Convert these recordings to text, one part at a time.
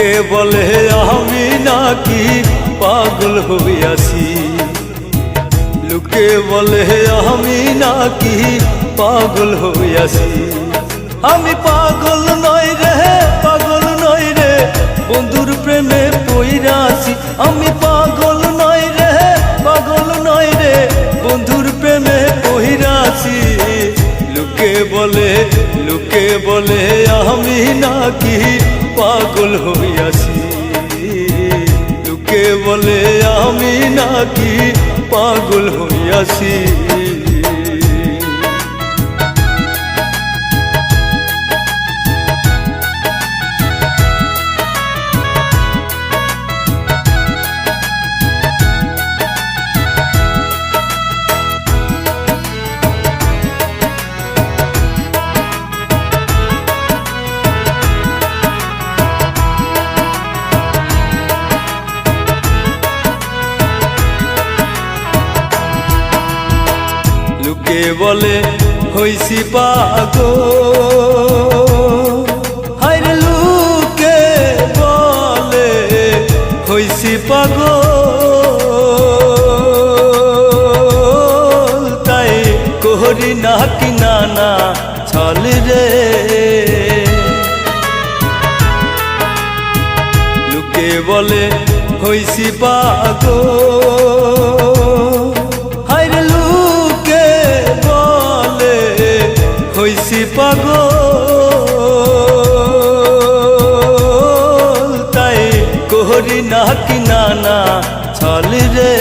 লোকে বলে আমি নাকি পাগল হইয়াছি, লোকে বলে আমি নাকি পাগল হইয়াছি। আমি পাগল নই রে, পাগল নই রে, বন্ধুর প্রেমে পইরাছি। আমি পাগল নই রে, পাগল নই রে, বন্ধুর প্রেমে পইরাছি। লোকে বলে আমি নাকি পাগল হইয়াছি, লোকে বলে আমি নাকি পাগল হইয়াছি। লোকে বলে হইছি পাগল, হায়রে লোকে বলে হইছি পাগল, তাই করি নাকি নানা ছল রে। লোকে বলে হইছি পাগল, হইছি পাগল, তাই করি নাকি নানা ছল রে।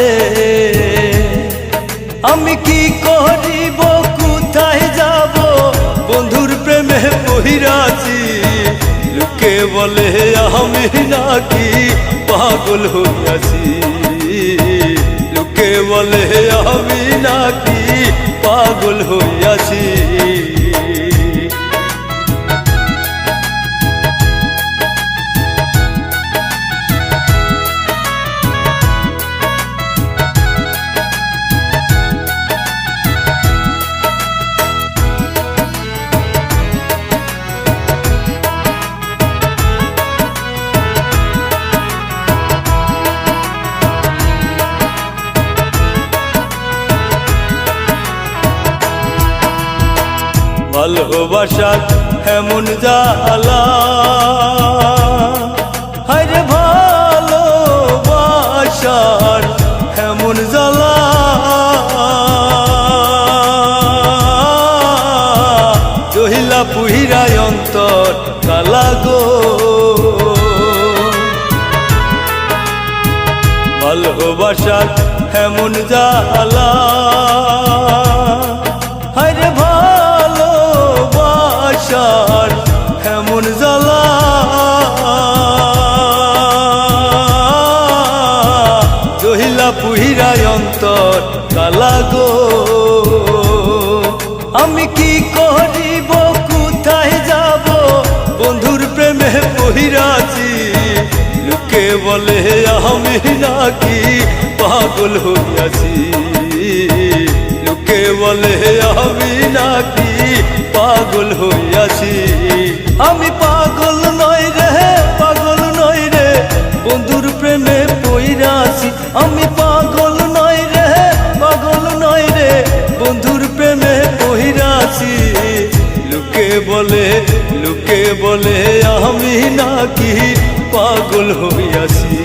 আমি কি করিব, কোথায় যাব, বন্ধুর প্রেমে পইরাছি। লোকে বলে আমি নাকি পাগল হইয়াছি, লোকে বলে আমি নাকি পাগল হইয়াছি। ভালোবাসার এমন জ্বালা, হায়রে ভালোবাসার এমন জ্বালা, জহিলা পুহিরায় অন্তর কালা গো। ভালোবাসার এমন জ্বালা, হায়রে ভালোবাসার এমন জ্বালা, জহিলা পুহিরায় অন্তর কালা গো। আমি কি করিব, কোথায় যাব, বন্ধুর প্রেমে পইরাছি। লোকে বলে আমি নাকি পাগল হইয়াছি, লোকে বলে আমি নাকি পাগল হইয়াছি। আমি পাগল নই রে, পাগল নই রে, বন্ধুর প্রেমে পইরাছি। আমি পাগল নই রে, পাগল নই রে, বন্ধুর প্রেমে পইরাছি। লোকে বলে আমি নাকি পাগল হইয়াছি,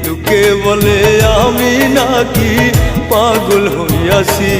লোকে বলে আমি নাকি পাগল হইয়াছি।